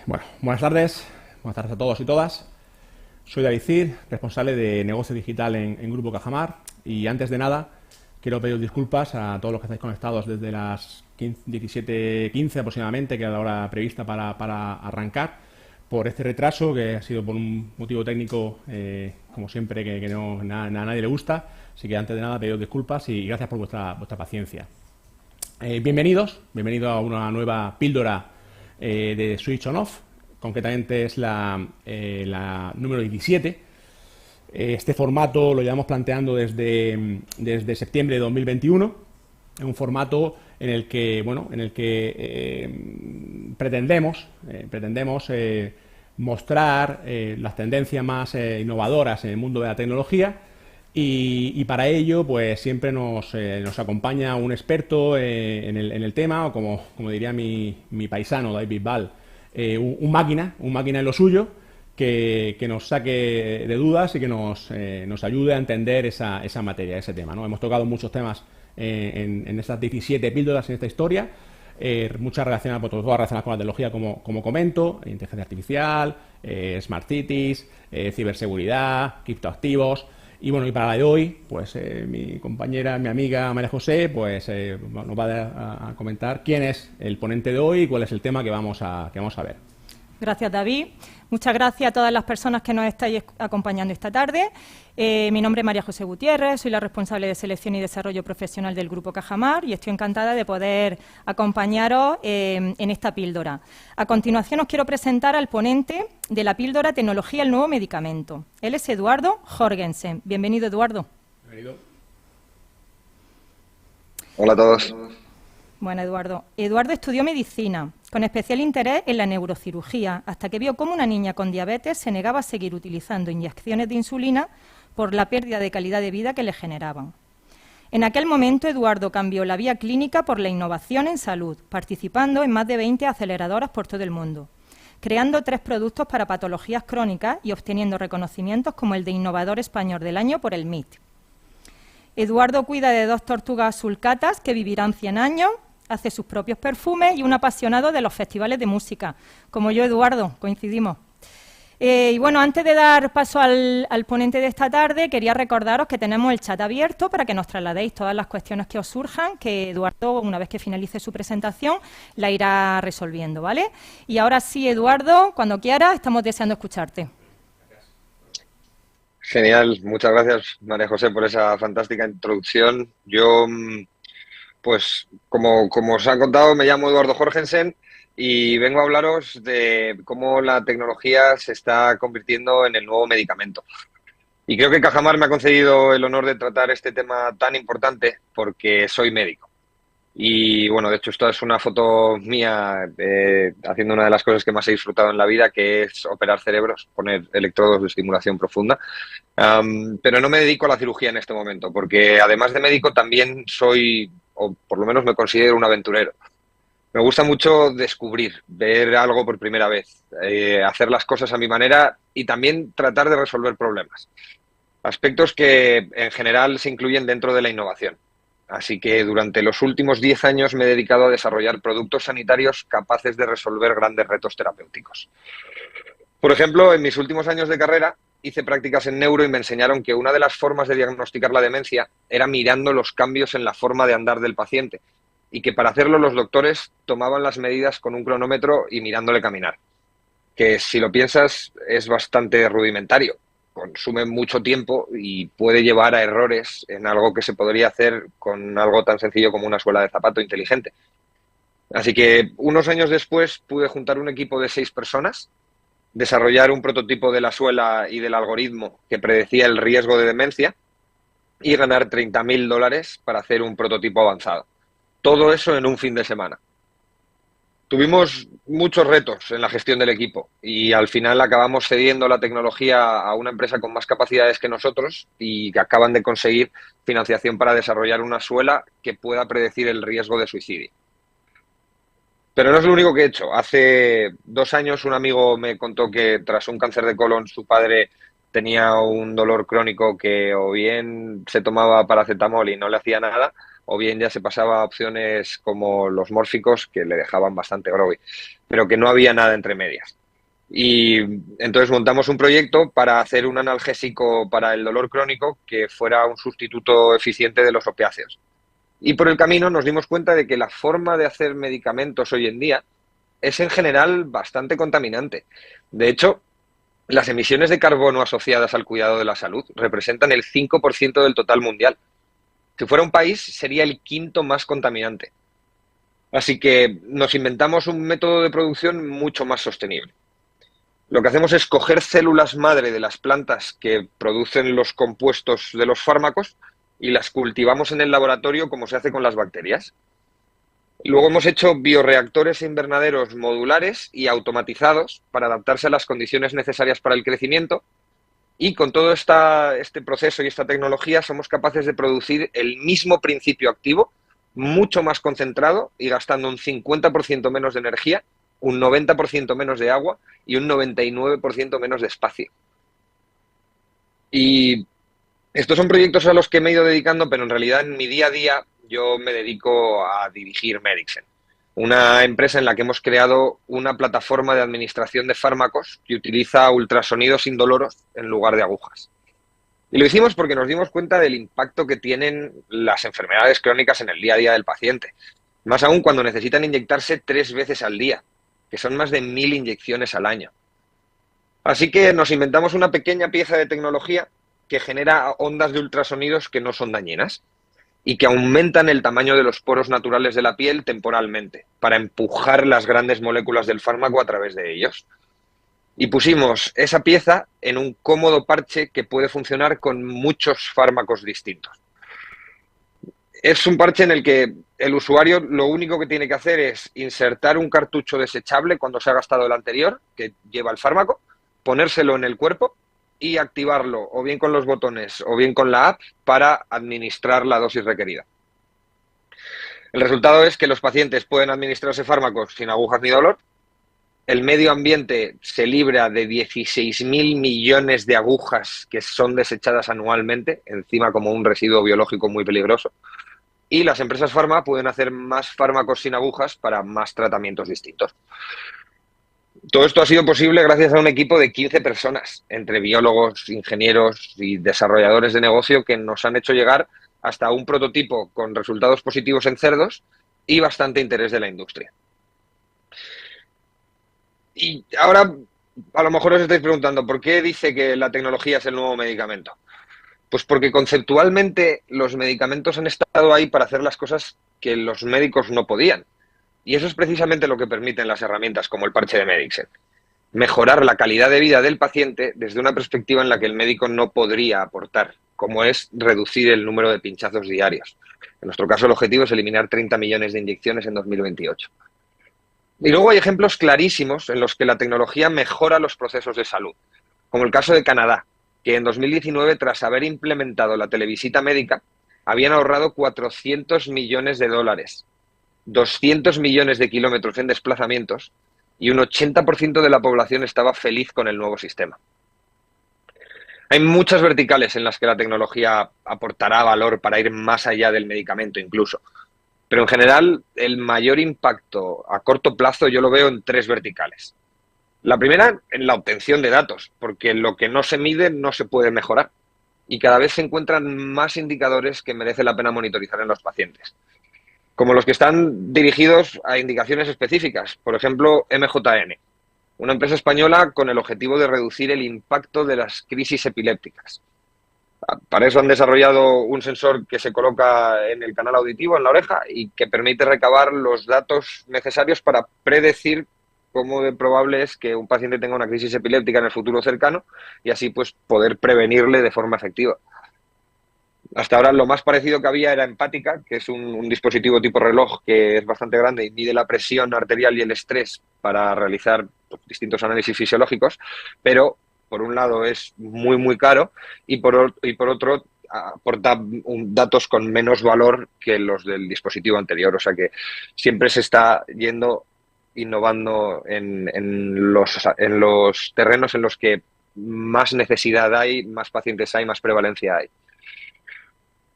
Bueno, buenas tardes a todos y todas. Soy David Cid, responsable de negocio digital en Grupo Cajamar, y antes de nada quiero pedir disculpas a todos los que estáis conectados desde las 17:15 aproximadamente, que era la hora prevista para arrancar, por este retraso que ha sido por un motivo técnico, como siempre, que a nadie le gusta. Así que antes de nada pediros disculpas y gracias por vuestra paciencia. Bienvenidos a una nueva píldora de Switch on Off. Concretamente es la número 17. Este formato lo llevamos planteando desde septiembre de 2021. Es un formato en el que pretendemos mostrar las tendencias más innovadoras en el mundo de la tecnología, y para ello pues siempre nos acompaña un experto en el tema, o como diría mi paisano David Bisbal, un máquina en lo suyo, que nos saque de dudas y que nos ayude a entender esa materia, ese tema, ¿no? Hemos tocado muchos temas en estas 17 píldoras en esta historia, muchas relacionadas, todas relacionadas con la tecnología, como comento: inteligencia artificial, smart cities, ciberseguridad, criptoactivos. Y bueno, y para la de hoy, pues mi compañera, mi amiga María José, pues nos va a comentar quién es el ponente de hoy y cuál es el tema que vamos a ver. Gracias, David. Muchas gracias a todas las personas que nos estáis acompañando esta tarde. Mi nombre es María José Gutiérrez, soy la responsable de selección y desarrollo profesional del Grupo Cajamar, y estoy encantada de poder acompañaros en esta píldora. A continuación os quiero presentar al ponente de la píldora Tecnología, el nuevo medicamento. Él es Eduardo Jorgensen. Bienvenido, Eduardo. Bienvenido. Hola a todos. Bueno, Eduardo estudió medicina, con especial interés en la neurocirugía, hasta que vio cómo una niña con diabetes se negaba a seguir utilizando inyecciones de insulina por la pérdida de calidad de vida que le generaban. En aquel momento, Eduardo cambió la vía clínica por la innovación en salud, participando en más de 20 aceleradoras por todo el mundo, creando 3 productos para patologías crónicas y obteniendo reconocimientos como el de Innovador Español del Año por el MIT. Eduardo cuida de 2 tortugas sulcatas que vivirán 100 años, hace sus propios perfumes y un apasionado de los festivales de música. Como yo, Eduardo, coincidimos. Y bueno, antes de dar paso al ponente de esta tarde, quería recordaros que tenemos el chat abierto para que nos trasladéis todas las cuestiones que os surjan, que Eduardo, una vez que finalice su presentación, la irá resolviendo, ¿vale? Y ahora sí, Eduardo, cuando quieras, estamos deseando escucharte. Genial, muchas gracias, María José, por esa fantástica introducción. Yo, pues, como os han contado, me llamo Eduardo Jorgensen y vengo a hablaros de cómo la tecnología se está convirtiendo en el nuevo medicamento. Y creo que Cajamar me ha concedido el honor de tratar este tema tan importante porque soy médico. Y bueno, de hecho, esta es una foto mía haciendo una de las cosas que más he disfrutado en la vida, que es operar cerebros, poner electrodos de estimulación profunda. Pero no me dedico a la cirugía en este momento, porque además de médico también soy, o por lo menos me considero, un aventurero. Me gusta mucho descubrir, ver algo por primera vez, hacer las cosas a mi manera y también tratar de resolver problemas. Aspectos que en general se incluyen dentro de la innovación. Así que durante los últimos 10 años me he dedicado a desarrollar productos sanitarios capaces de resolver grandes retos terapéuticos. Por ejemplo, en mis últimos años de carrera hice prácticas en neuro y me enseñaron que una de las formas de diagnosticar la demencia era mirando los cambios en la forma de andar del paciente, y que para hacerlo los doctores tomaban las medidas con un cronómetro y mirándole caminar. Que si lo piensas es bastante rudimentario. Consume mucho tiempo y puede llevar a errores en algo que se podría hacer con algo tan sencillo como una suela de zapato inteligente. Así que unos años después pude juntar un equipo de 6 personas, desarrollar un prototipo de la suela y del algoritmo que predecía el riesgo de demencia y ganar $30.000 para hacer un prototipo avanzado. Todo eso en un fin de semana. Tuvimos muchos retos en la gestión del equipo y al final acabamos cediendo la tecnología a una empresa con más capacidades que nosotros y que acaban de conseguir financiación para desarrollar una suela que pueda predecir el riesgo de suicidio. Pero no es lo único que he hecho. Hace 2 años un amigo me contó que tras un cáncer de colon su padre tenía un dolor crónico que o bien se tomaba paracetamol y no le hacía nada, o bien ya se pasaba a opciones como los mórficos que le dejaban bastante groggy, pero que no había nada entre medias. Y entonces montamos un proyecto para hacer un analgésico para el dolor crónico que fuera un sustituto eficiente de los opiáceos. Y por el camino nos dimos cuenta de que la forma de hacer medicamentos hoy en día es en general bastante contaminante. De hecho, las emisiones de carbono asociadas al cuidado de la salud representan el 5% del total mundial. Si fuera un país, sería el quinto más contaminante. Así que nos inventamos un método de producción mucho más sostenible. Lo que hacemos es coger células madre de las plantas que producen los compuestos de los fármacos y las cultivamos en el laboratorio como se hace con las bacterias. Luego hemos hecho bioreactores e invernaderos modulares y automatizados para adaptarse a las condiciones necesarias para el crecimiento. Y con todo este proceso y esta tecnología somos capaces de producir el mismo principio activo, mucho más concentrado y gastando un 50% menos de energía, un 90% menos de agua y un 99% menos de espacio. Y estos son proyectos a los que me he ido dedicando, pero en realidad en mi día a día yo me dedico a dirigir Medixen, una empresa en la que hemos creado una plataforma de administración de fármacos que utiliza ultrasonidos indoloros en lugar de agujas. Y lo hicimos porque nos dimos cuenta del impacto que tienen las enfermedades crónicas en el día a día del paciente, más aún cuando necesitan inyectarse 3 veces al día, que son más de 1000 inyecciones al año. Así que nos inventamos una pequeña pieza de tecnología que genera ondas de ultrasonidos que no son dañinas y que aumentan el tamaño de los poros naturales de la piel temporalmente, para empujar las grandes moléculas del fármaco a través de ellos. Y pusimos esa pieza en un cómodo parche que puede funcionar con muchos fármacos distintos. Es un parche en el que el usuario lo único que tiene que hacer es insertar un cartucho desechable cuando se ha gastado el anterior, que lleva el fármaco, ponérselo en el cuerpo y activarlo o bien con los botones o bien con la app para administrar la dosis requerida. El resultado es que los pacientes pueden administrarse fármacos sin agujas ni dolor. El medio ambiente se libra de 16.000 millones de agujas que son desechadas anualmente, encima como un residuo biológico muy peligroso. Y las empresas farma pueden hacer más fármacos sin agujas para más tratamientos distintos. Todo esto ha sido posible gracias a un equipo de 15 personas, entre biólogos, ingenieros y desarrolladores de negocio que nos han hecho llegar hasta un prototipo con resultados positivos en cerdos y bastante interés de la industria. Y ahora, a lo mejor os estáis preguntando, ¿por qué dice que la tecnología es el nuevo medicamento? Pues porque conceptualmente los medicamentos han estado ahí para hacer las cosas que los médicos no podían. Y eso es precisamente lo que permiten las herramientas como el parche de Medixen. Mejorar la calidad de vida del paciente desde una perspectiva en la que el médico no podría aportar, como es reducir el número de pinchazos diarios. En nuestro caso, el objetivo es eliminar 30 millones de inyecciones en 2028. Y luego hay ejemplos clarísimos en los que la tecnología mejora los procesos de salud, como el caso de Canadá, que en 2019, tras haber implementado la televisita médica, habían ahorrado 400 millones de dólares, 200 millones de kilómetros en desplazamientos y un 80% de la población estaba feliz con el nuevo sistema. Hay muchas verticales en las que la tecnología aportará valor para ir más allá del medicamento incluso. Pero en general, el mayor impacto a corto plazo yo lo veo en 3 verticales. La primera, en la obtención de datos, porque lo que no se mide no se puede mejorar. Y cada vez se encuentran más indicadores que merece la pena monitorizar en los pacientes, como los que están dirigidos a indicaciones específicas, por ejemplo, MJN, una empresa española con el objetivo de reducir el impacto de las crisis epilépticas. Para eso han desarrollado un sensor que se coloca en el canal auditivo, en la oreja, y que permite recabar los datos necesarios para predecir cómo de probable es que un paciente tenga una crisis epiléptica en el futuro cercano y así pues poder prevenirle de forma efectiva. Hasta ahora lo más parecido que había era Empática, que es un dispositivo tipo reloj que es bastante grande y mide la presión arterial y el estrés para realizar distintos análisis fisiológicos, pero por un lado es muy muy caro y por otro aporta datos con menos valor que los del dispositivo anterior. O sea que siempre se está innovando en los terrenos en los que más necesidad hay, más pacientes hay, más prevalencia hay.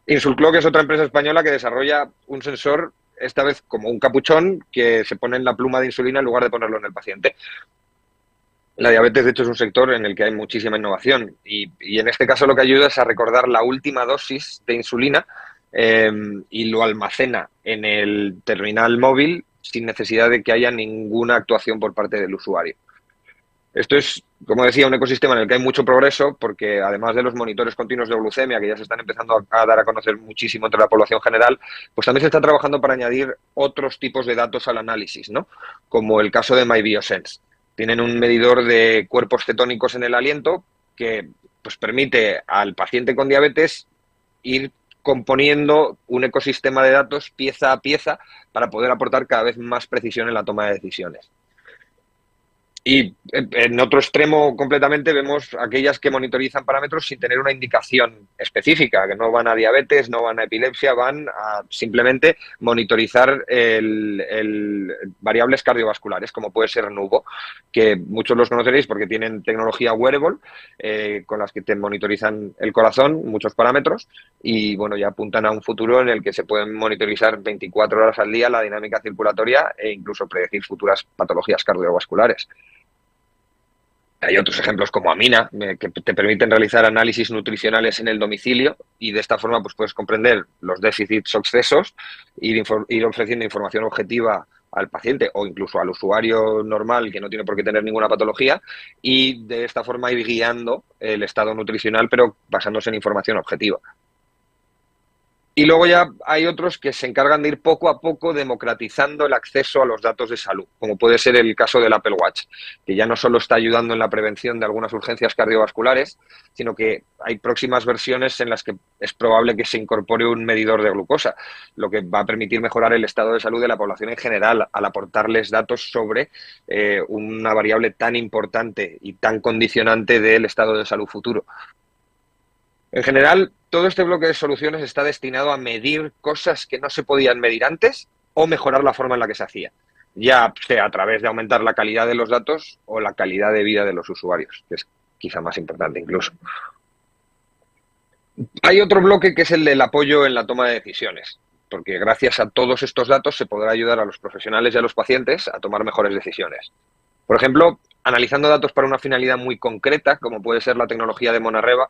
Insulcloc es otra empresa española que desarrolla un sensor, esta vez como un capuchón, que se pone en la pluma de insulina en lugar de ponerlo en el paciente. La diabetes, de hecho, es un sector en el que hay muchísima innovación y en este caso lo que ayuda es a recordar la última dosis de insulina y lo almacena en el terminal móvil sin necesidad de que haya ninguna actuación por parte del usuario. Esto es, como decía, un ecosistema en el que hay mucho progreso porque además de los monitores continuos de glucemia que ya se están empezando a dar a conocer muchísimo entre la población general, pues también se está trabajando para añadir otros tipos de datos al análisis, ¿no? Como el caso de MyBiosense. Tienen un medidor de cuerpos cetónicos en el aliento que pues, permite al paciente con diabetes ir componiendo un ecosistema de datos pieza a pieza para poder aportar cada vez más precisión en la toma de decisiones. Y en otro extremo completamente vemos aquellas que monitorizan parámetros sin tener una indicación específica, que no van a diabetes, no van a epilepsia, van a simplemente monitorizar variables cardiovasculares, como puede ser Nuvo, que muchos los conoceréis porque tienen tecnología wearable, con las que te monitorizan el corazón, muchos parámetros, y bueno, ya apuntan a un futuro en el que se pueden monitorizar 24 horas al día la dinámica circulatoria e incluso predecir futuras patologías cardiovasculares. Hay otros ejemplos como Amina, que te permiten realizar análisis nutricionales en el domicilio y de esta forma pues, puedes comprender los déficits o excesos, ir ofreciendo información objetiva al paciente o incluso al usuario normal que no tiene por qué tener ninguna patología y de esta forma ir guiando el estado nutricional pero basándose en información objetiva. Y luego ya hay otros que se encargan de ir poco a poco democratizando el acceso a los datos de salud, como puede ser el caso del Apple Watch, que ya no solo está ayudando en la prevención de algunas urgencias cardiovasculares, sino que hay próximas versiones en las que es probable que se incorpore un medidor de glucosa, lo que va a permitir mejorar el estado de salud de la población en general al aportarles datos sobre una variable tan importante y tan condicionante del estado de salud futuro. En general, todo este bloque de soluciones está destinado a medir cosas que no se podían medir antes o mejorar la forma en la que se hacía, ya sea a través de aumentar la calidad de los datos o la calidad de vida de los usuarios, que es quizá más importante incluso. Hay otro bloque que es el del apoyo en la toma de decisiones, porque gracias a todos estos datos se podrá ayudar a los profesionales y a los pacientes a tomar mejores decisiones. Por ejemplo, analizando datos para una finalidad muy concreta, como puede ser la tecnología de Monarreva,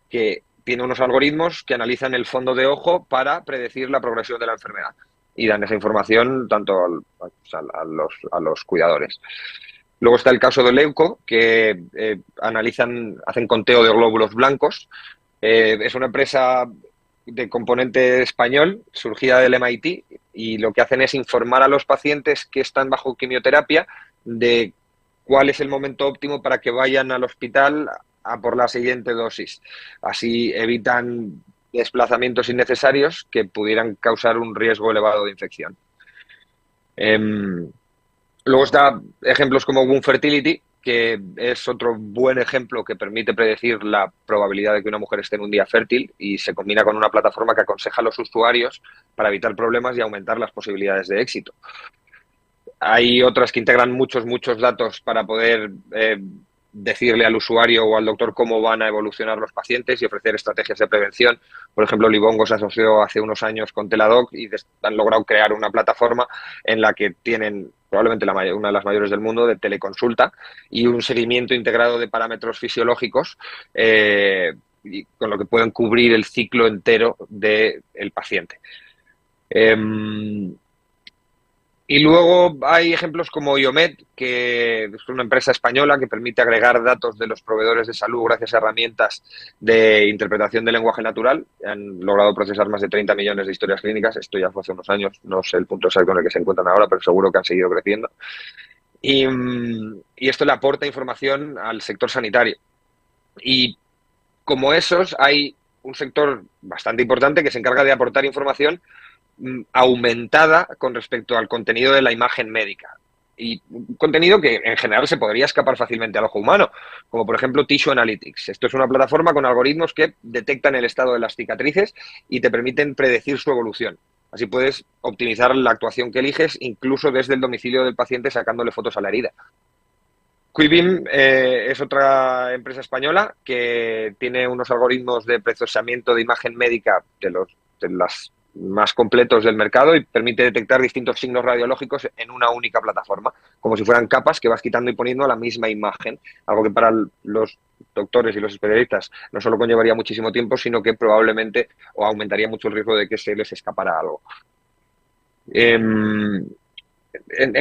que tiene unos algoritmos que analizan el fondo de ojo para predecir la progresión de la enfermedad y dan esa información tanto a los cuidadores. Luego está el caso de Leuco, que hacen conteo de glóbulos blancos. Es una empresa de componente español, surgida del MIT, y lo que hacen es informar a los pacientes que están bajo quimioterapia de cuál es el momento óptimo para que vayan al hospital a por la siguiente dosis. Así evitan desplazamientos innecesarios que pudieran causar un riesgo elevado de infección. Luego está ejemplos como Womb Fertility, que es otro buen ejemplo que permite predecir la probabilidad de que una mujer esté en un día fértil y se combina con una plataforma que aconseja a los usuarios para evitar problemas y aumentar las posibilidades de éxito. Hay otras que integran muchos datos para poder decirle al usuario o al doctor cómo van a evolucionar los pacientes y ofrecer estrategias de prevención. Por ejemplo, Livongo se asoció hace unos años con Teladoc y han logrado crear una plataforma en la que tienen probablemente una de las mayores del mundo de teleconsulta y un seguimiento integrado de parámetros fisiológicos y con lo que pueden cubrir el ciclo entero del paciente. Y luego hay ejemplos como Iomed, que es una empresa española que permite agregar datos de los proveedores de salud gracias a herramientas de interpretación de lenguaje natural. Han logrado procesar más de 30 millones de historias clínicas. Esto ya fue hace unos años, no sé el punto exacto en el que se encuentran ahora, pero seguro que han seguido creciendo. Y esto le aporta información al sector sanitario. Y como esos, hay un sector bastante importante que se encarga de aportar información aumentada con respecto al contenido de la imagen médica y un contenido que en general se podría escapar fácilmente al ojo humano, como por ejemplo Tissue Analytics. Esto es una plataforma con algoritmos que detectan el estado de las cicatrices y te permiten predecir su evolución. Así puedes optimizar la actuación que eliges incluso desde el domicilio del paciente sacándole fotos a la herida. Quibiim es otra empresa española que tiene unos algoritmos de procesamiento de imagen médica de las más completos del mercado y permite detectar distintos signos radiológicos en una única plataforma, como si fueran capas que vas quitando y poniendo a la misma imagen, algo que para los doctores y los especialistas no solo conllevaría muchísimo tiempo, sino que probablemente o aumentaría mucho el riesgo de que se les escapara algo. En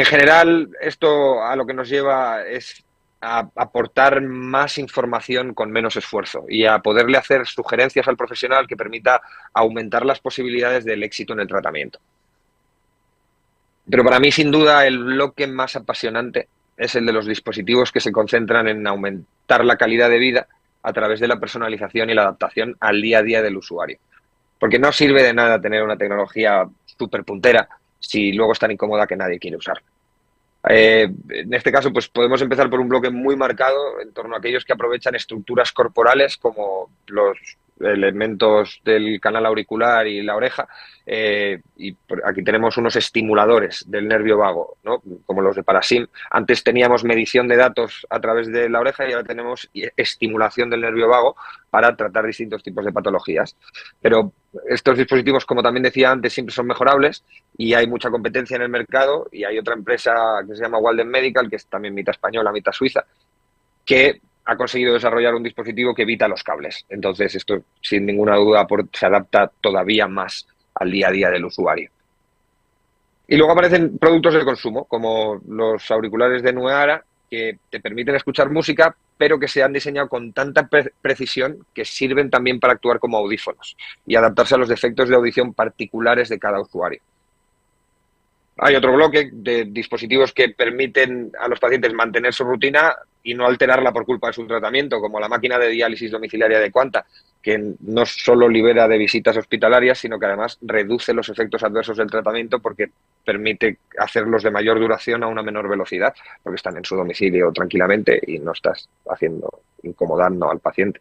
general, esto a lo que nos lleva es a aportar más información con menos esfuerzo y a poderle hacer sugerencias al profesional que permita aumentar las posibilidades del éxito en el tratamiento. Pero para mí, sin duda, el bloque más apasionante es el de los dispositivos que se concentran en aumentar la calidad de vida a través de la personalización y la adaptación al día a día del usuario. Porque no sirve de nada tener una tecnología súper puntera si luego es tan incómoda que nadie quiere usarla. En este caso, pues podemos empezar por un bloque muy marcado en torno a aquellos que aprovechan estructuras corporales como los elementos del canal auricular y la oreja, y aquí tenemos unos estimuladores del nervio vago, ¿no? Como los de Parasim. Antes teníamos medición de datos a través de la oreja y ahora tenemos estimulación del nervio vago para tratar distintos tipos de patologías. Pero estos dispositivos, como también decía antes, siempre son mejorables y hay mucha competencia en el mercado y hay otra empresa que se llama Walden Medical, que es también mitad española, mitad suiza, que ha conseguido desarrollar un dispositivo que evita los cables. Entonces, esto, sin ninguna duda, se adapta todavía más al día a día del usuario. Y luego aparecen productos de consumo, como los auriculares de Nueara, que te permiten escuchar música, pero que se han diseñado con tanta precisión que sirven también para actuar como audífonos y adaptarse a los defectos de audición particulares de cada usuario. Hay otro bloque de dispositivos que permiten a los pacientes mantener su rutina y no alterarla por culpa de su tratamiento, como la máquina de diálisis domiciliaria de Quanta, que no solo libera de visitas hospitalarias, sino que además reduce los efectos adversos del tratamiento porque permite hacerlos de mayor duración a una menor velocidad, porque están en su domicilio tranquilamente y no estás incomodando al paciente.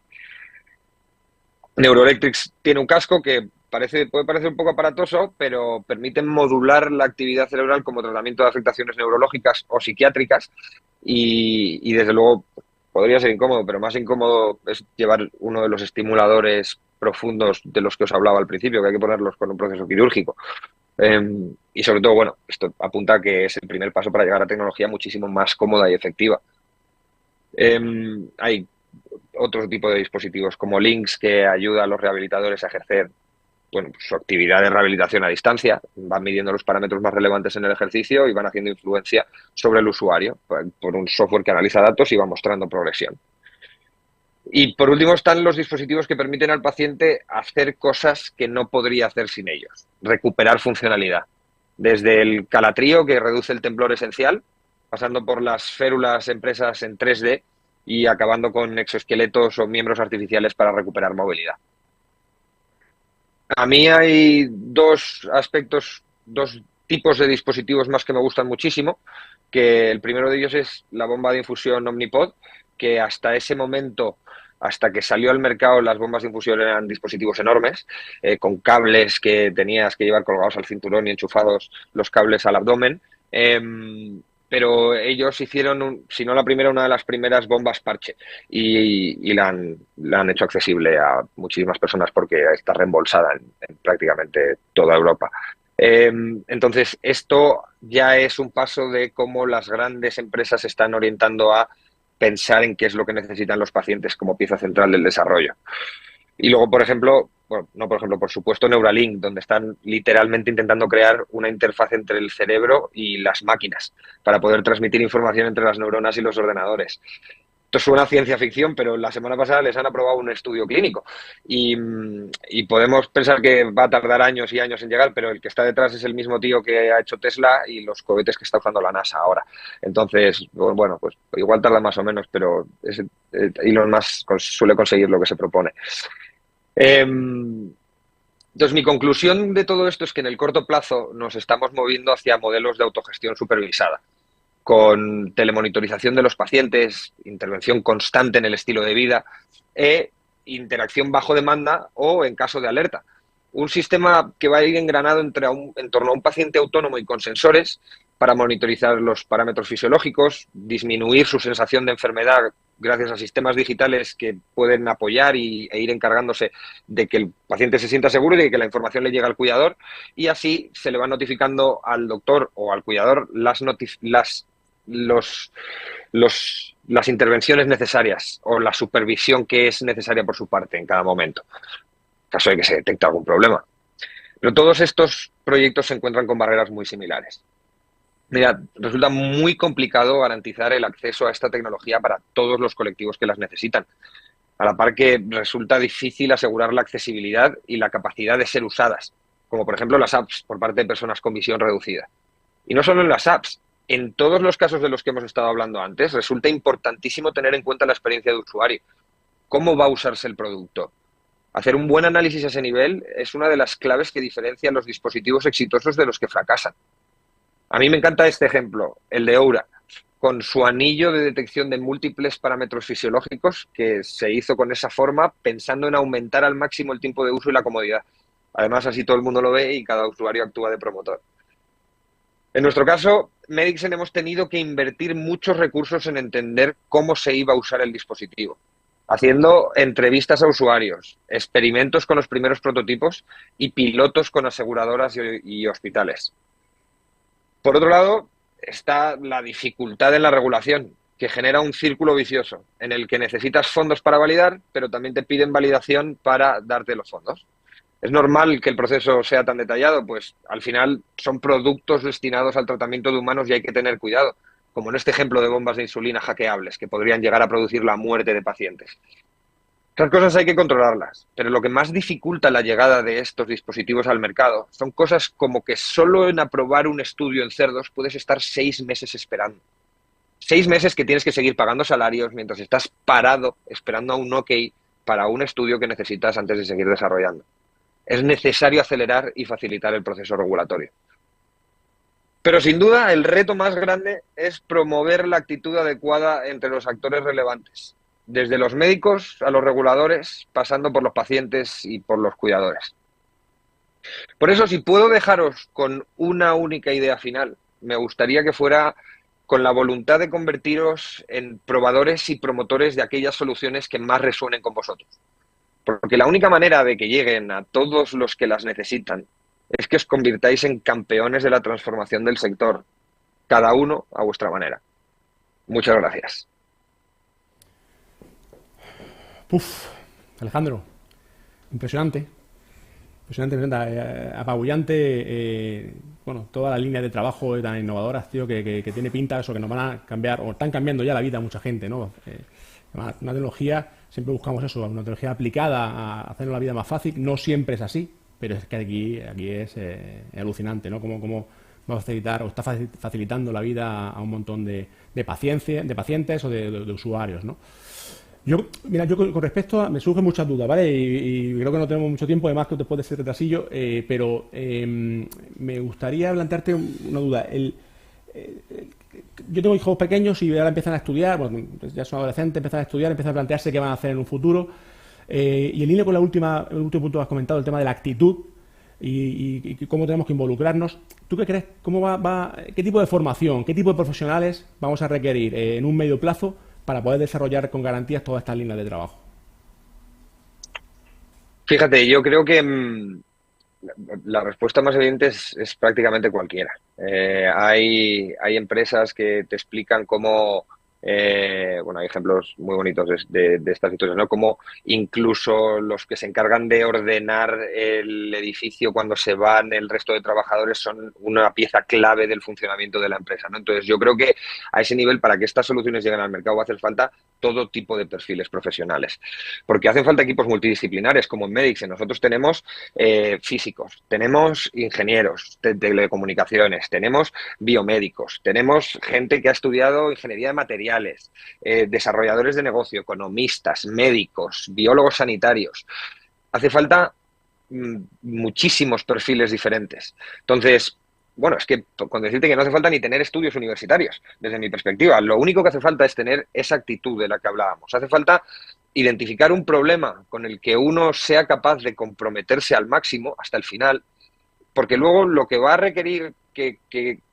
Neuroelectrics tiene un casco que puede parecer un poco aparatoso, pero permite modular la actividad cerebral como tratamiento de afectaciones neurológicas o psiquiátricas y desde luego podría ser incómodo, pero más incómodo es llevar uno de los estimuladores profundos de los que os hablaba al principio, que hay que ponerlos con un proceso quirúrgico. Y sobre todo, bueno, esto apunta a que es el primer paso para llegar a tecnología muchísimo más cómoda y efectiva. Hay otro tipo de dispositivos como Lynx, que ayuda a los rehabilitadores a ejercer su actividad de rehabilitación a distancia. Van midiendo los parámetros más relevantes en el ejercicio y van haciendo influencia sobre el usuario por un software que analiza datos y va mostrando progresión. Y por último están los dispositivos que permiten al paciente hacer cosas que no podría hacer sin ellos, recuperar funcionalidad. Desde el Calatrio, que reduce el temblor esencial, pasando por las férulas impresas en 3D y acabando con exoesqueletos o miembros artificiales para recuperar movilidad. A mí hay dos tipos de dispositivos más que me gustan muchísimo, que el primero de ellos es la bomba de infusión Omnipod, que hasta ese momento, hasta que salió al mercado, las bombas de infusión eran dispositivos enormes, con cables que tenías que llevar colgados al cinturón y enchufados los cables al abdomen. Pero ellos hicieron, si no la primera, una de las primeras bombas parche y la han hecho accesible a muchísimas personas porque está reembolsada en prácticamente toda Europa. Entonces, esto ya es un paso de cómo las grandes empresas se están orientando a pensar en qué es lo que necesitan los pacientes como pieza central del desarrollo. Y luego, por supuesto, Neuralink, donde están literalmente intentando crear una interfaz entre el cerebro y las máquinas para poder transmitir información entre las neuronas y los ordenadores. Esto suena a ciencia ficción, pero la semana pasada les han aprobado un estudio clínico y podemos pensar que va a tardar años y años en llegar, pero el que está detrás es el mismo tío que ha hecho Tesla y los cohetes que está usando la NASA ahora. Entonces, bueno, pues igual tarda más o menos, pero Elon Musk suele conseguir lo que se propone. Entonces, mi conclusión de todo esto es que en el corto plazo nos estamos moviendo hacia modelos de autogestión supervisada, con telemonitorización de los pacientes, intervención constante en el estilo de vida e interacción bajo demanda o en caso de alerta. Un sistema que va a ir engranado en torno a un paciente autónomo y con sensores para monitorizar los parámetros fisiológicos, disminuir su sensación de enfermedad gracias a sistemas digitales que pueden apoyar e ir encargándose de que el paciente se sienta seguro y de que la información le llegue al cuidador, y así se le va notificando al doctor o al cuidador las intervenciones necesarias o la supervisión que es necesaria por su parte en cada momento, en caso de que se detecte algún problema. Pero todos estos proyectos se encuentran con barreras muy similares. Mira, resulta muy complicado garantizar el acceso a esta tecnología para todos los colectivos que las necesitan, a la par que resulta difícil asegurar la accesibilidad y la capacidad de ser usadas, como por ejemplo las apps por parte de personas con visión reducida. Y no solo en las apps, en todos los casos de los que hemos estado hablando antes, resulta importantísimo tener en cuenta la experiencia de usuario. ¿Cómo va a usarse el producto? Hacer un buen análisis a ese nivel es una de las claves que diferencian los dispositivos exitosos de los que fracasan. A mí me encanta este ejemplo, el de Oura, con su anillo de detección de múltiples parámetros fisiológicos que se hizo con esa forma pensando en aumentar al máximo el tiempo de uso y la comodidad. Además, así todo el mundo lo ve y cada usuario actúa de promotor. En nuestro caso, Medicsen hemos tenido que invertir muchos recursos en entender cómo se iba a usar el dispositivo, haciendo entrevistas a usuarios, experimentos con los primeros prototipos y pilotos con aseguradoras y hospitales. Por otro lado, está la dificultad en la regulación, que genera un círculo vicioso en el que necesitas fondos para validar, pero también te piden validación para darte los fondos. ¿Es normal que el proceso sea tan detallado? Pues al final son productos destinados al tratamiento de humanos y hay que tener cuidado, como en este ejemplo de bombas de insulina hackeables que podrían llegar a producir la muerte de pacientes. Estas cosas hay que controlarlas, pero lo que más dificulta la llegada de estos dispositivos al mercado son cosas como que solo en aprobar un estudio en cerdos puedes estar 6 meses esperando. 6 meses que tienes que seguir pagando salarios mientras estás parado esperando a un OK para un estudio que necesitas antes de seguir desarrollando. Es necesario acelerar y facilitar el proceso regulatorio. Pero sin duda el reto más grande es promover la actitud adecuada entre los actores relevantes, desde los médicos a los reguladores, pasando por los pacientes y por los cuidadores. Por eso, si puedo dejaros con una única idea final, me gustaría que fuera con la voluntad de convertiros en probadores y promotores de aquellas soluciones que más resuenen con vosotros. Porque la única manera de que lleguen a todos los que las necesitan es que os convirtáis en campeones de la transformación del sector, cada uno a vuestra manera. Muchas gracias. Alejandro, impresionante, apabullante, bueno, toda la línea de trabajo tan innovadoras, tío, que tiene pinta eso, que nos van a cambiar, o están cambiando ya la vida a mucha gente, ¿no? Una tecnología, siempre buscamos eso, una tecnología aplicada a hacer la vida más fácil, no siempre es así, pero es que aquí es alucinante, ¿no? Cómo va a facilitar o está facilitando la vida a un montón de pacientes o de usuarios, ¿no? Yo con respecto a... Me surgen muchas dudas, ¿vale? Y creo que no tenemos mucho tiempo, además que después de ese retrasillo, pero me gustaría plantearte una duda. Yo tengo hijos pequeños y ahora empiezan a estudiar, bueno, ya son adolescentes, empiezan a estudiar, empiezan a plantearse qué van a hacer en un futuro. Y en línea con el último punto que has comentado, el tema de la actitud y cómo tenemos que involucrarnos. ¿Tú qué crees? ¿Qué tipo de formación, qué tipo de profesionales vamos a requerir en un medio plazo para poder desarrollar con garantías todas estas líneas de trabajo? Fíjate, yo creo que la respuesta más evidente es prácticamente cualquiera. Hay empresas que te explican cómo, bueno, hay ejemplos muy bonitos de estas situaciones, ¿no? Como incluso los que se encargan de ordenar el edificio cuando se van el resto de trabajadores son una pieza clave del funcionamiento de la empresa, ¿no? Entonces yo creo que a ese nivel, para que estas soluciones lleguen al mercado, va a hacer falta todo tipo de perfiles profesionales, porque hacen falta equipos multidisciplinares, como en Medicsen. Nosotros tenemos físicos, tenemos ingenieros de telecomunicaciones, tenemos biomédicos, tenemos gente que ha estudiado ingeniería de materiales, desarrolladores de negocio, economistas, médicos, biólogos sanitarios. Hace falta muchísimos perfiles diferentes. Entonces, bueno, es que con decirte que no hace falta ni tener estudios universitarios, desde mi perspectiva. Lo único que hace falta es tener esa actitud de la que hablábamos. Hace falta identificar un problema con el que uno sea capaz de comprometerse al máximo hasta el final, porque luego lo que va a requerir que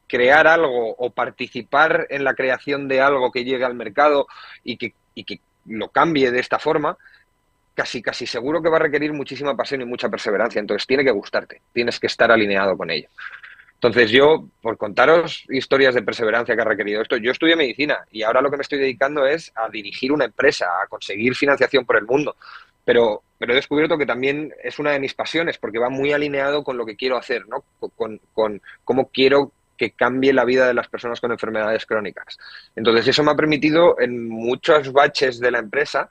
crear algo o participar en la creación de algo que llegue al mercado y que lo cambie de esta forma, casi seguro que va a requerir muchísima pasión y mucha perseverancia. Entonces tiene que gustarte, tienes que estar alineado con ello. Entonces yo, por contaros historias de perseverancia que ha requerido esto, yo estudié medicina y ahora lo que me estoy dedicando es a dirigir una empresa, a conseguir financiación por el mundo. Pero he descubierto que también es una de mis pasiones porque va muy alineado con lo que quiero hacer, ¿no? Con cómo quiero que cambie la vida de las personas con enfermedades crónicas. Entonces eso me ha permitido en muchos baches de la empresa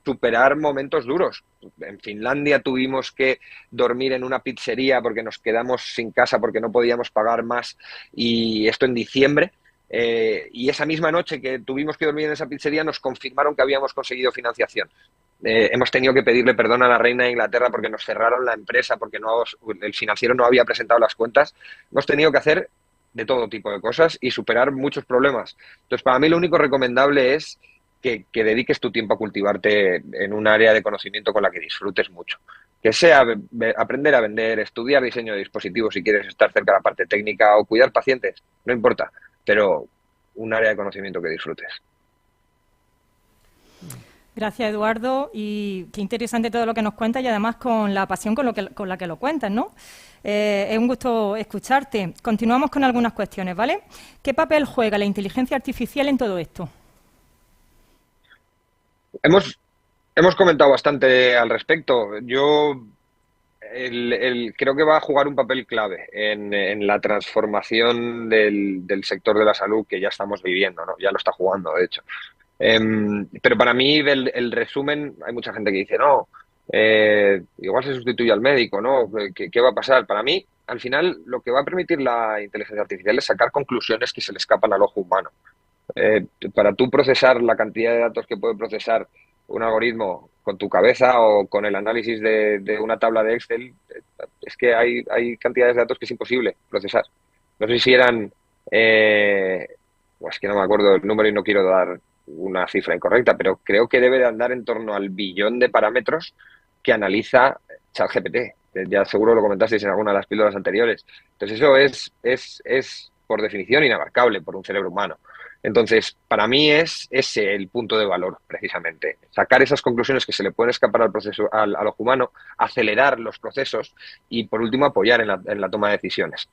superar momentos duros. En Finlandia tuvimos que dormir en una pizzería porque nos quedamos sin casa porque no podíamos pagar más, y esto en diciembre. Y esa misma noche que tuvimos que dormir en esa pizzería nos confirmaron que habíamos conseguido financiación. Hemos tenido que pedirle perdón a la reina de Inglaterra porque nos cerraron la empresa, porque el financiero no había presentado las cuentas. Hemos tenido que hacer de todo tipo de cosas y superar muchos problemas. Entonces, para mí lo único recomendable es que dediques tu tiempo a cultivarte en un área de conocimiento con la que disfrutes mucho. Que sea aprender a vender, estudiar diseño de dispositivos si quieres estar cerca de la parte técnica, o cuidar pacientes, no importa, pero un área de conocimiento que disfrutes. Gracias, Eduardo, y qué interesante todo lo que nos cuentas y además con la pasión con la que lo cuentas, ¿no? Es un gusto escucharte. Continuamos con algunas cuestiones, ¿vale? ¿Qué papel juega la inteligencia artificial en todo esto? Hemos comentado bastante al respecto. Yo creo que va a jugar un papel clave en la transformación del sector de la salud que ya estamos viviendo, ¿no? Ya lo está jugando, de hecho. Pero para mí el resumen, hay mucha gente que dice, no, igual se sustituye al médico, ¿no? ¿Qué va a pasar? Para mí, al final, lo que va a permitir la inteligencia artificial es sacar conclusiones que se le escapan al ojo humano. Para tú procesar la cantidad de datos que puede procesar un algoritmo con tu cabeza o con el análisis de una tabla de Excel, es que hay cantidades de datos que es imposible procesar. No sé si eran, pues que no me acuerdo el número y no quiero dar una cifra incorrecta, pero creo que debe de andar en torno al billón de parámetros que analiza ChatGPT. Ya seguro lo comentasteis en alguna de las píldoras anteriores. Entonces eso es por definición inabarcable por un cerebro humano. Entonces, para mí es ese el punto de valor, precisamente. Sacar esas conclusiones que se le pueden escapar al proceso, al ojo humano, acelerar los procesos y, por último, apoyar en la toma de decisiones.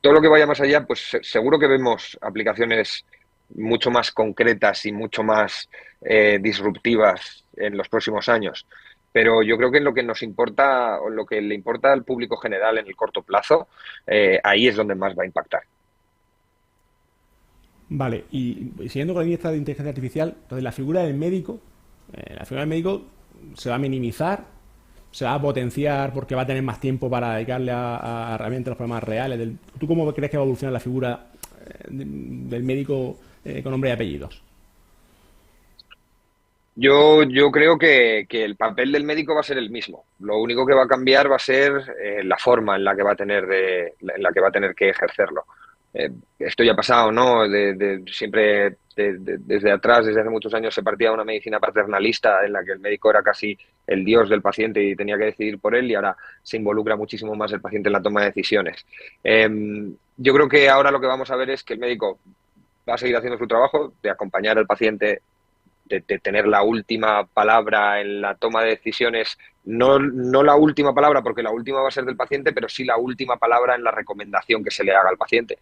Todo lo que vaya más allá, pues seguro que vemos aplicaciones mucho más concretas y mucho más disruptivas en los próximos años. Pero yo creo que en lo que nos importa, o lo que le importa al público general en el corto plazo, ahí es donde más va a impactar. Vale, y siguiendo con la línea de inteligencia artificial, entonces la figura del médico se va a minimizar, se va a potenciar porque va a tener más tiempo para dedicarle a realmente los problemas reales. ¿Tú cómo crees que va a evolucionar la figura del médico con nombre y apellidos? Yo creo que el papel del médico va a ser el mismo. Lo único que va a cambiar va a ser la forma en la que va a tener que ejercerlo. Esto ya ha pasado, ¿no? Siempre desde atrás, desde hace muchos años, se partía de una medicina paternalista en la que el médico era casi el dios del paciente y tenía que decidir por él, y ahora se involucra muchísimo más el paciente en la toma de decisiones. Yo creo que ahora lo que vamos a ver es que el médico va a seguir haciendo su trabajo de acompañar al paciente, de tener la última palabra en la toma de decisiones, no la última palabra porque la última va a ser del paciente, pero sí la última palabra en la recomendación que se le haga al paciente.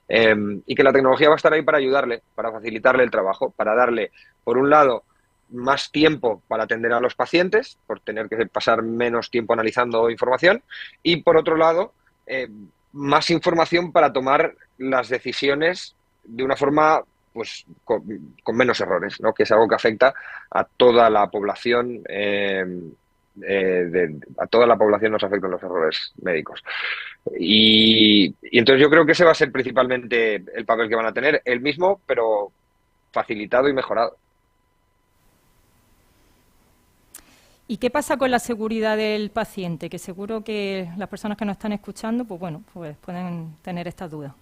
Y que la tecnología va a estar ahí para ayudarle, para facilitarle el trabajo, para darle, por un lado, más tiempo para atender a los pacientes, por tener que pasar menos tiempo analizando información, y por otro lado, más información para tomar las decisiones de una forma pues con menos errores, ¿no? Que es algo que afecta a toda la población, a toda la población nos afectan los errores médicos. Y entonces yo creo que ese va a ser principalmente el papel que van a tener, el mismo, pero facilitado y mejorado. ¿Y qué pasa con la seguridad del paciente? Que seguro que las personas que nos están escuchando, pues bueno, pues pueden tener estas dudas.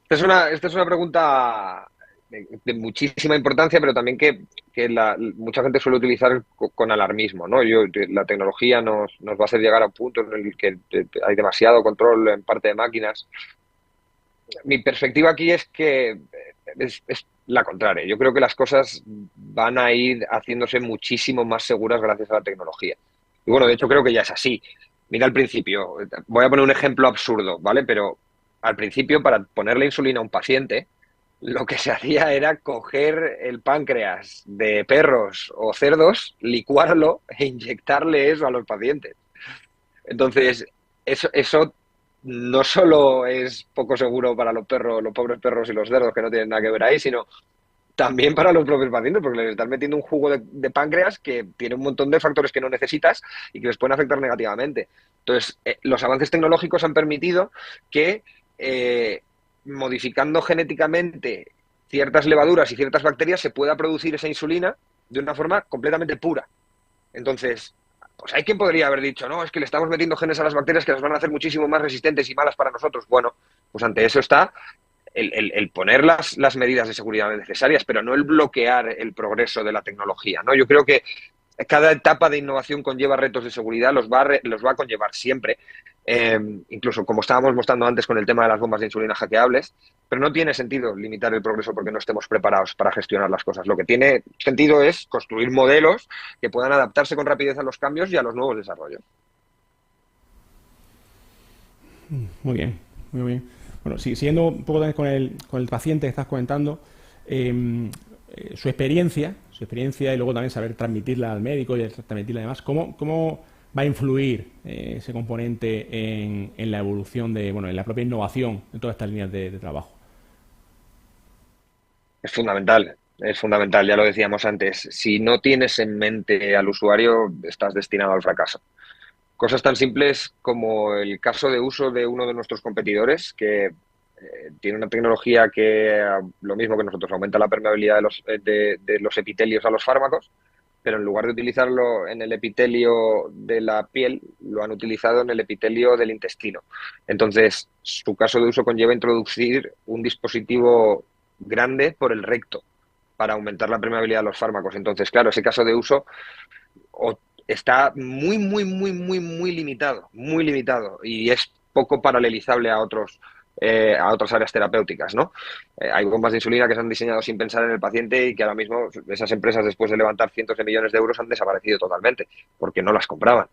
Esta es una pregunta de muchísima importancia, pero también que mucha gente suele utilizar con alarmismo, ¿no? La tecnología nos va a hacer llegar a un punto en el que hay demasiado control en parte de máquinas. Mi perspectiva aquí es que es la contraria. Yo creo que las cosas van a ir haciéndose muchísimo más seguras gracias a la tecnología. Y bueno, de hecho creo que ya es así. Mira al principio, voy a poner un ejemplo absurdo, ¿vale? Pero al principio, para ponerle insulina a un paciente, lo que se hacía era coger el páncreas de perros o cerdos, licuarlo e inyectarle eso a los pacientes. Entonces, eso no solo es poco seguro para los perros, los pobres perros y los cerdos que no tienen nada que ver ahí, sino también para los propios pacientes, porque les estás metiendo un jugo de páncreas que tiene un montón de factores que no necesitas y que les pueden afectar negativamente. Entonces, los avances tecnológicos han permitido que modificando genéticamente ciertas levaduras y ciertas bacterias se pueda producir esa insulina de una forma completamente pura. Entonces, pues hay quien podría haber dicho, no, es que le estamos metiendo genes a las bacterias que las van a hacer muchísimo más resistentes y malas para nosotros. Bueno, pues ante eso está el poner las medidas de seguridad necesarias, pero no el bloquear el progreso de la tecnología, ¿no? Yo creo que cada etapa de innovación conlleva retos de seguridad, los va a conllevar siempre, incluso como estábamos mostrando antes con el tema de las bombas de insulina hackeables, pero no tiene sentido limitar el progreso porque no estemos preparados para gestionar las cosas. Lo que tiene sentido es construir modelos que puedan adaptarse con rapidez a los cambios y a los nuevos desarrollos. Muy bien, muy bien. Bueno, siguiendo un poco también con el paciente que estás comentando, su experiencia y luego también saber transmitirla al médico y transmitirla además, ¿cómo va a influir ese componente en la evolución en la propia innovación en todas estas líneas de trabajo? Es fundamental, ya lo decíamos antes. Si no tienes en mente al usuario, estás destinado al fracaso. Cosas tan simples como el caso de uso de uno de nuestros competidores, que tiene una tecnología que, lo mismo que nosotros, aumenta la permeabilidad de los epitelios a los fármacos, pero en lugar de utilizarlo en el epitelio de la piel, lo han utilizado en el epitelio del intestino. Entonces, su caso de uso conlleva introducir un dispositivo grande por el recto para aumentar la permeabilidad de los fármacos. Entonces, claro, ese caso de uso está muy, muy, muy, muy, muy limitado y es poco paralelizable a otras áreas terapéuticas, ¿no? Hay bombas de insulina que se han diseñado sin pensar en el paciente y que ahora mismo esas empresas, después de levantar cientos de millones de euros, han desaparecido totalmente porque no las compraban.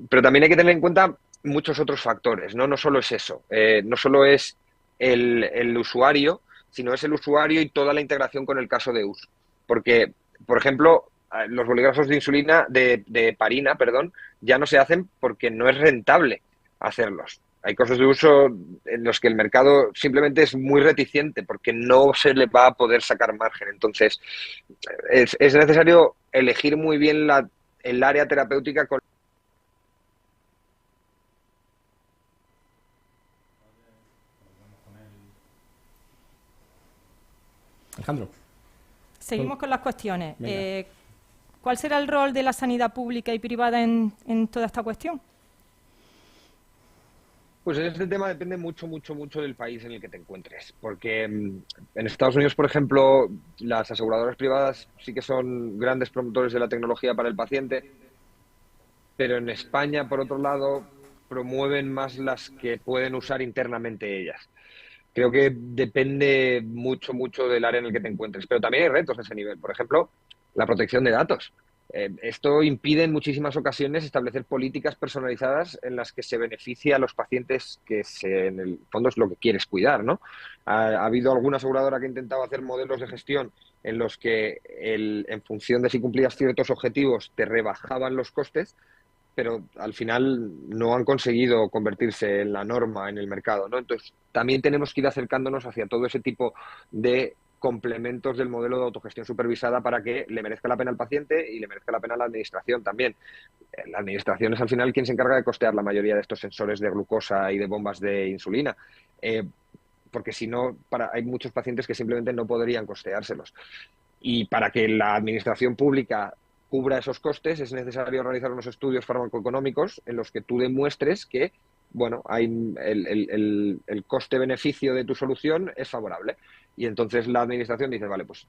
Pero también hay que tener en cuenta muchos otros factores, ¿no? No solo es eso, no solo es el usuario, sino es el usuario y toda la integración con el caso de uso. Porque, por ejemplo, los bolígrafos de insulina, de parina, perdón, ya no se hacen porque no es rentable hacerlos. Hay casos de uso en los que el mercado simplemente es muy reticente porque no se le va a poder sacar margen. Entonces, es necesario elegir muy bien el área terapéutica con... Alejandro. Seguimos con las cuestiones. ¿Cuál será el rol de la sanidad pública y privada en toda esta cuestión? Pues en este tema depende mucho del país en el que te encuentres, porque en Estados Unidos, por ejemplo, las aseguradoras privadas sí que son grandes promotores de la tecnología para el paciente, pero en España, por otro lado, promueven más las que pueden usar internamente ellas. Creo que depende mucho del área en el que te encuentres, pero también hay retos a ese nivel. Por ejemplo, la protección de datos. Esto impide en muchísimas ocasiones establecer políticas personalizadas en las que se beneficie a los pacientes en el fondo es lo que quieres cuidar, ¿no? Ha habido alguna aseguradora que ha intentado hacer modelos de gestión en los que en función de si cumplías ciertos objetivos te rebajaban los costes, pero al final no han conseguido convertirse en la norma en el mercado, ¿no? Entonces, también tenemos que ir acercándonos hacia todo ese tipo de complementos del modelo de autogestión supervisada para que le merezca la pena al paciente y le merezca la pena a la administración también. La administración es al final quien se encarga de costear la mayoría de estos sensores de glucosa y de bombas de insulina, porque si no, hay muchos pacientes que simplemente no podrían costeárselos. Y para que la administración pública cubra esos costes, es necesario realizar unos estudios farmacoeconómicos en los que tú demuestres que, bueno, el coste-beneficio de tu solución es favorable. y entonces la administración dice, vale, pues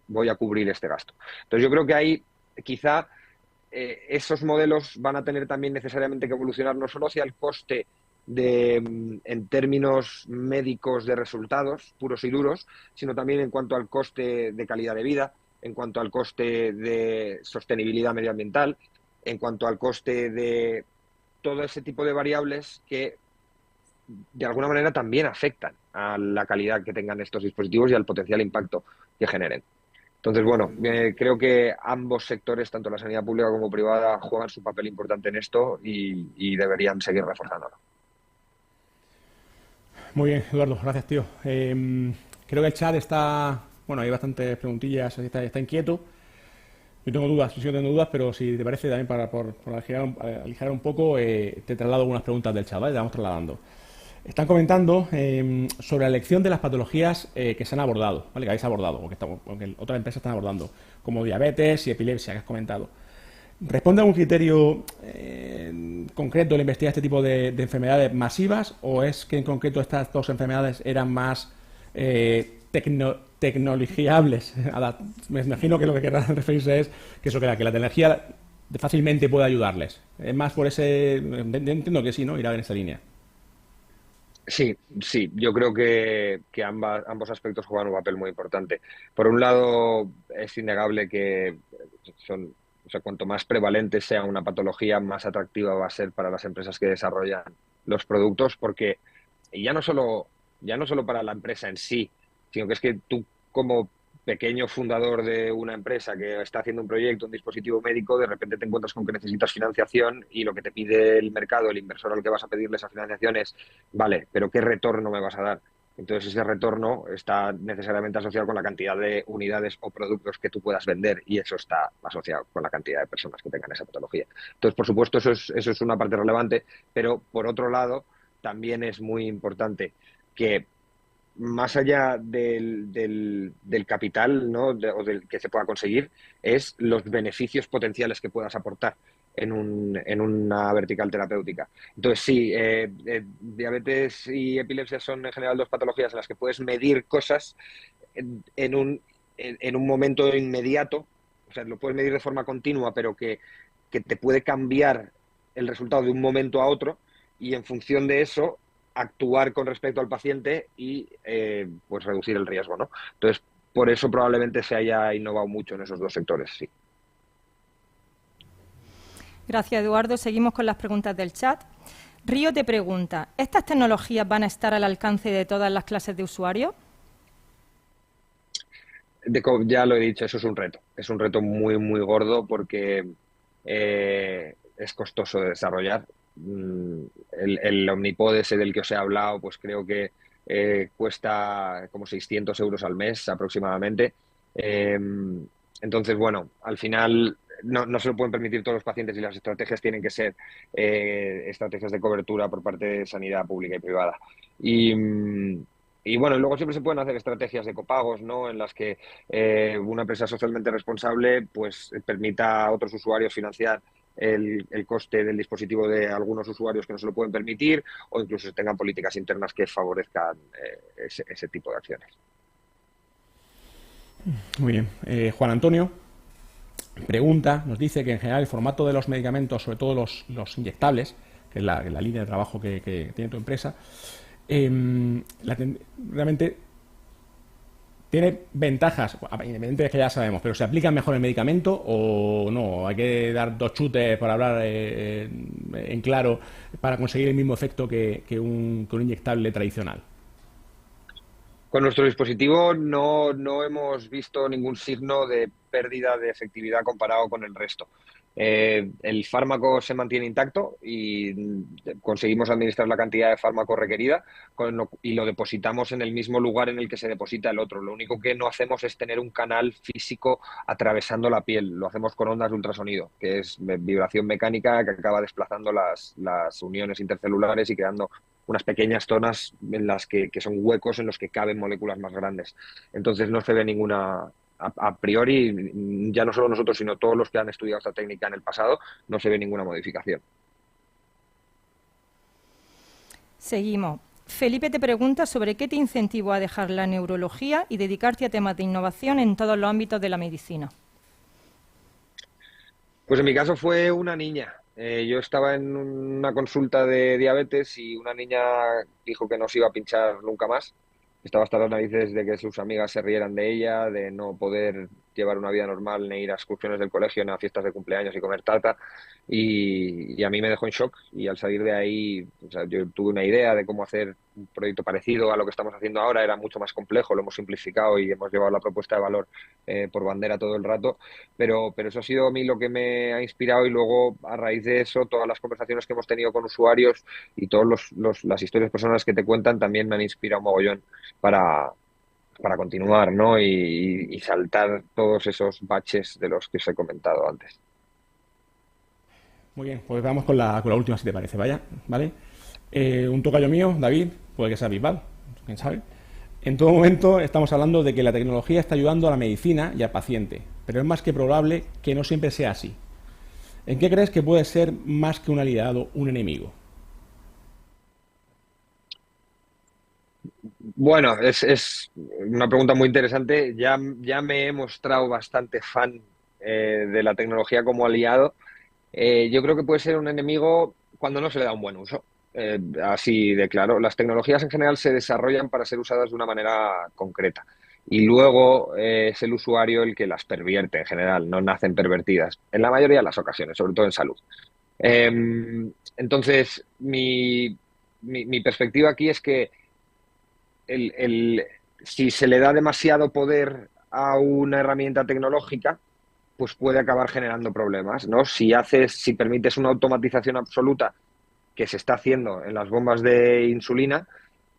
voy a cubrir este gasto. Entonces yo creo que ahí quizá esos modelos van a tener también necesariamente que evolucionar no solo hacia el coste en términos médicos de resultados puros y duros, sino también en cuanto al coste de calidad de vida, en cuanto al coste de sostenibilidad medioambiental, en cuanto al coste de todo ese tipo de variables que de alguna manera también afectan a la calidad que tengan estos dispositivos y al potencial impacto que generen. Entonces, bueno, creo que ambos sectores, tanto la sanidad pública como privada, juegan su papel importante en esto y deberían seguir reforzándolo. Muy bien, Eduardo, gracias, tío. Creo que el chat está... Bueno, hay bastantes preguntillas, está inquieto. Yo tengo dudas, yo tengo dudas, pero si te parece también por aligerar un poco, te traslado algunas preguntas del chat, ¿vale? Te vamos trasladando. Están comentando sobre la elección de las patologías que se han abordado, ¿vale? Que habéis abordado, o que otras empresas están abordando, como diabetes y epilepsia, que has comentado. ¿Responde a un criterio concreto el investigar este tipo de enfermedades masivas, o es que en concreto estas dos enfermedades eran más tecnologiables? Me imagino que lo que querrán referirse es que eso, que la tecnología fácilmente puede ayudarles. Es más por ese... Entiendo que sí, ¿no? Irá en esa línea. Sí, sí, yo creo que ambos aspectos juegan un papel muy importante. Por un lado, es innegable que o sea, cuanto más prevalente sea una patología, más atractiva va a ser para las empresas que desarrollan los productos, porque ya no solo para la empresa en sí, sino que es que tú como pequeño fundador de una empresa que está haciendo un proyecto, un dispositivo médico, de repente te encuentras con que necesitas financiación y lo que te pide el mercado, el inversor al que vas a pedirle esa financiación es, vale, pero ¿qué retorno me vas a dar? Entonces ese retorno está necesariamente asociado con la cantidad de unidades o productos que tú puedas vender y eso está asociado con la cantidad de personas que tengan esa patología. Entonces, por supuesto, eso es una parte relevante, pero por otro lado, también es muy importante que más allá del capital, ¿no? o del que se pueda conseguir, es los beneficios potenciales que puedas aportar en una vertical terapéutica. Entonces, sí, diabetes y epilepsia son en general dos patologías en las que puedes medir cosas en un momento inmediato, o sea, lo puedes medir de forma continua, pero que te puede cambiar el resultado de un momento a otro y en función de eso actuar con respecto al paciente y pues reducir el riesgo, ¿no? Entonces, por eso probablemente se haya innovado mucho en esos dos sectores, sí. Gracias, Eduardo. Seguimos con las preguntas del chat. Río te pregunta, ¿estas tecnologías van a estar al alcance de todas las clases de usuarios? Ya lo he dicho, eso es un reto. Es un reto muy, muy gordo porque es costoso de desarrollar. El Omnipod ese del que os he hablado, pues creo que cuesta como 600 euros al mes aproximadamente. Entonces, bueno, al final no se lo pueden permitir todos los pacientes y las estrategias tienen que ser estrategias de cobertura por parte de sanidad pública y privada. Y bueno, luego siempre se pueden hacer estrategias de copagos, ¿no? En las que una empresa socialmente responsable pues permita a otros usuarios financiar el coste del dispositivo de algunos usuarios que no se lo pueden permitir o incluso tengan políticas internas que favorezcan ese tipo de acciones. Muy bien. Juan Antonio pregunta, nos dice que en general el formato de los medicamentos, sobre todo los inyectables, que es la línea de trabajo que tiene tu empresa, realmente tiene ventajas, evidentemente es que ya sabemos, pero ¿se aplica mejor el medicamento o no? ¿Hay que dar dos chutes para hablar en claro para conseguir el mismo efecto que un inyectable tradicional? Con nuestro dispositivo no hemos visto ningún signo de pérdida de efectividad comparado con el resto. El fármaco se mantiene intacto y conseguimos administrar la cantidad de fármaco requerida y lo depositamos en el mismo lugar en el que se deposita el otro. Lo único que no hacemos es tener un canal físico atravesando la piel. Lo hacemos con ondas de ultrasonido, que es vibración mecánica que acaba desplazando las uniones intercelulares y creando unas pequeñas zonas en las que son huecos en los que caben moléculas más grandes. Entonces no se ve ninguna... A priori, ya no solo nosotros, sino todos los que han estudiado esta técnica en el pasado, no se ve ninguna modificación. Seguimos. Felipe te pregunta sobre qué te incentivó a dejar la neurología y dedicarte a temas de innovación en todos los ámbitos de la medicina. Pues en mi caso fue una niña. Yo estaba en una consulta de diabetes y una niña dijo que no se iba a pinchar nunca más. Estaba hasta las narices de que sus amigas se rieran de ella, de no poder llevar una vida normal, ni ir a excursiones del colegio, ni a fiestas de cumpleaños y comer tarta. Y a mí me dejó en shock. Y al salir de ahí, o sea, yo tuve una idea de cómo hacer un proyecto parecido a lo que estamos haciendo ahora. Era mucho más complejo, lo hemos simplificado y hemos llevado la propuesta de valor por bandera todo el rato. Pero eso ha sido a mí lo que me ha inspirado y luego, a raíz de eso, todas las conversaciones que hemos tenido con usuarios y todas las historias personales que te cuentan también me han inspirado un mogollón para, para continuar, ¿no? Y saltar todos esos baches de los que os he comentado antes. Muy bien, pues vamos con la última, si te parece, vaya, ¿vale? Un tocayo mío, David, puede que sea Bisbal, quién sabe. En todo momento estamos hablando de que la tecnología está ayudando a la medicina y al paciente, pero es más que probable que no siempre sea así. ¿En qué crees que puede ser más que un aliado, un enemigo? Bueno, es una pregunta muy interesante. Ya me he mostrado bastante fan de la tecnología como aliado. Yo creo que puede ser un enemigo cuando no se le da un buen uso. Así de claro. Las tecnologías en general se desarrollan para ser usadas de una manera concreta. Y luego es el usuario el que las pervierte en general, no nacen pervertidas. En la mayoría de las ocasiones, sobre todo en salud. Entonces, mi perspectiva aquí es que si se le da demasiado poder a una herramienta tecnológica, pues puede acabar generando problemas, ¿no? Si permites una automatización absoluta que se está haciendo en las bombas de insulina,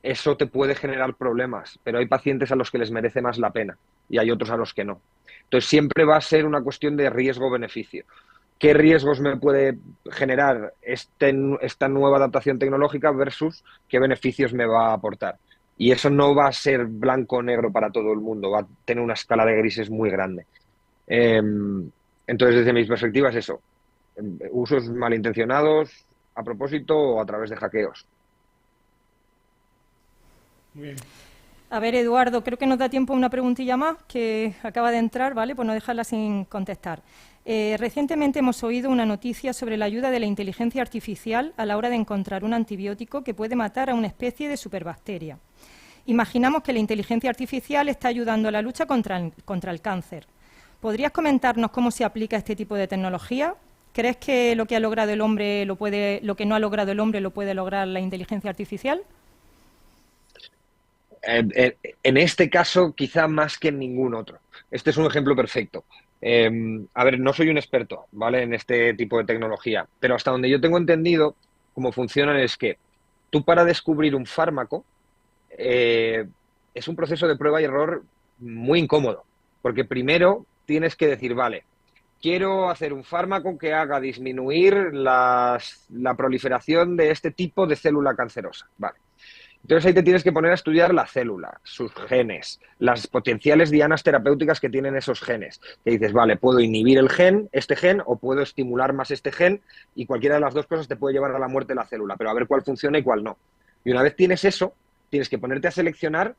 eso te puede generar problemas, pero hay pacientes a los que les merece más la pena y hay otros a los que no. Entonces siempre va a ser una cuestión de riesgo-beneficio. ¿Qué riesgos me puede generar esta nueva adaptación tecnológica versus qué beneficios me va a aportar? Y eso no va a ser blanco o negro para todo el mundo, va a tener una escala de grises muy grande. Entonces, desde mi perspectiva es eso. Usos malintencionados a propósito o a través de hackeos. Muy bien. A ver, Eduardo, creo que nos da tiempo a una preguntilla más que acaba de entrar, ¿vale? Pues no dejarla sin contestar. Recientemente hemos oído una noticia sobre la ayuda de la inteligencia artificial a la hora de encontrar un antibiótico que puede matar a una especie de superbacteria. Imaginamos que la inteligencia artificial está ayudando a la lucha contra el cáncer. ¿Podrías comentarnos cómo se aplica este tipo de tecnología? ¿Crees que lo que ha logrado el hombre lo que no ha logrado el hombre lo puede lograr la inteligencia artificial? En este caso, quizá más que en ningún otro. Este es un ejemplo perfecto. A ver, no soy un experto, ¿vale?, en este tipo de tecnología, pero hasta donde yo tengo entendido, cómo funcionan es que tú, para descubrir un fármaco, es un proceso de prueba y error muy incómodo, porque primero tienes que decir, vale, quiero hacer un fármaco que haga disminuir la proliferación de este tipo de célula cancerosa. Vale. Entonces ahí te tienes que poner a estudiar la célula, sus genes, las potenciales dianas terapéuticas que tienen esos genes. Que dices, vale, puedo inhibir este gen, o puedo estimular más este gen, y cualquiera de las dos cosas te puede llevar a la muerte de la célula, pero a ver cuál funciona y cuál no. Y una vez tienes eso, tienes que ponerte a seleccionar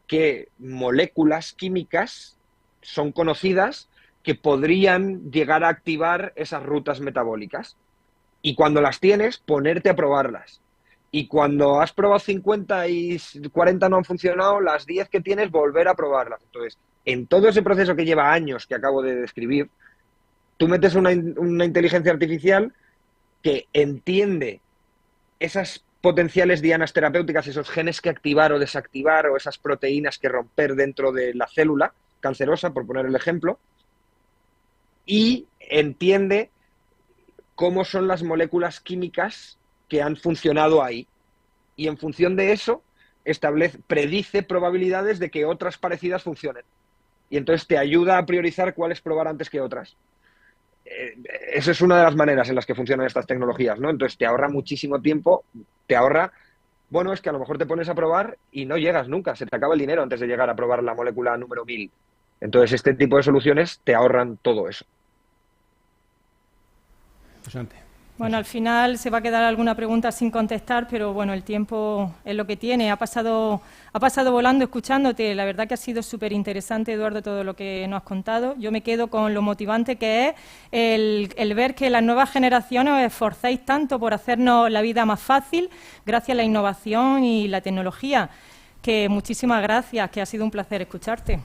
qué moléculas químicas son conocidas que podrían llegar a activar esas rutas metabólicas. Y cuando las tienes, ponerte a probarlas. Y cuando has probado 50 y 40 no han funcionado, las 10 que tienes, volver a probarlas. Entonces, en todo ese proceso que lleva años que acabo de describir, tú metes una inteligencia artificial que entiende esas potenciales dianas terapéuticas, esos genes que activar o desactivar, o esas proteínas que romper dentro de la célula cancerosa, por poner el ejemplo, y entiende cómo son las moléculas químicas que han funcionado ahí. Y en función de eso, predice probabilidades de que otras parecidas funcionen. Y entonces te ayuda a priorizar cuáles probar antes que otras. Esa es una de las maneras en las que funcionan estas tecnologías, ¿no? Entonces te ahorra muchísimo tiempo, bueno, es que a lo mejor te pones a probar y no llegas nunca, se te acaba el dinero antes de llegar a probar la molécula número 1000. Entonces este tipo de soluciones te ahorran todo eso. Interesante. Bueno, al final se va a quedar alguna pregunta sin contestar, pero bueno, el tiempo es lo que tiene. Ha pasado volando escuchándote. La verdad que ha sido súper interesante, Eduardo, todo lo que nos has contado. Yo me quedo con lo motivante que es el ver que las nuevas generaciones os esforzáis tanto por hacernos la vida más fácil gracias a la innovación y la tecnología. Que muchísimas gracias, que ha sido un placer escucharte.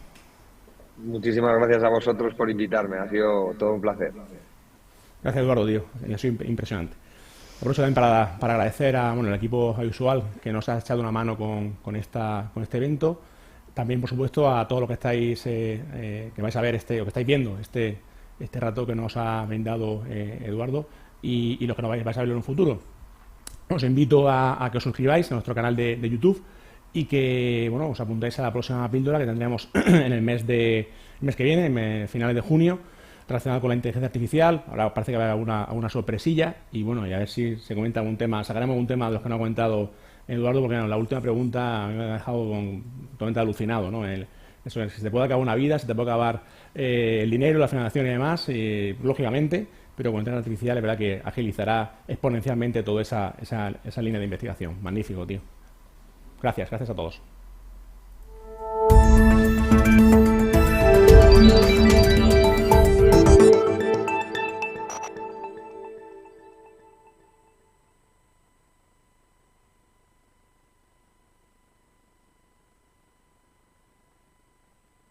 Muchísimas gracias a vosotros por invitarme, ha sido todo un placer. Gracias, Eduardo, tío. Ha sido impresionante. Aprovecho también para agradecer al equipo audiovisual que nos ha echado una mano con este evento. También, por supuesto, a todos los que estáis que vais a ver o que estáis viendo este rato que nos ha brindado Eduardo y los que nos vais a ver en un futuro. Os invito a que os suscribáis a nuestro canal de YouTube y que os apuntáis a la próxima píldora que tendremos en el mes que viene, en finales de junio, relacionado con la inteligencia artificial. Ahora parece que va a haber alguna sorpresilla y y a ver si se comenta algún tema, sacaremos algún tema de los que no ha comentado Eduardo, porque la última pregunta me ha dejado totalmente alucinado, ¿no? Eso es, si te puede acabar una vida, si te puede acabar el dinero, la financiación y demás, lógicamente, pero con inteligencia artificial es verdad que agilizará exponencialmente toda esa línea de investigación. Magnífico, tío. Gracias a todos.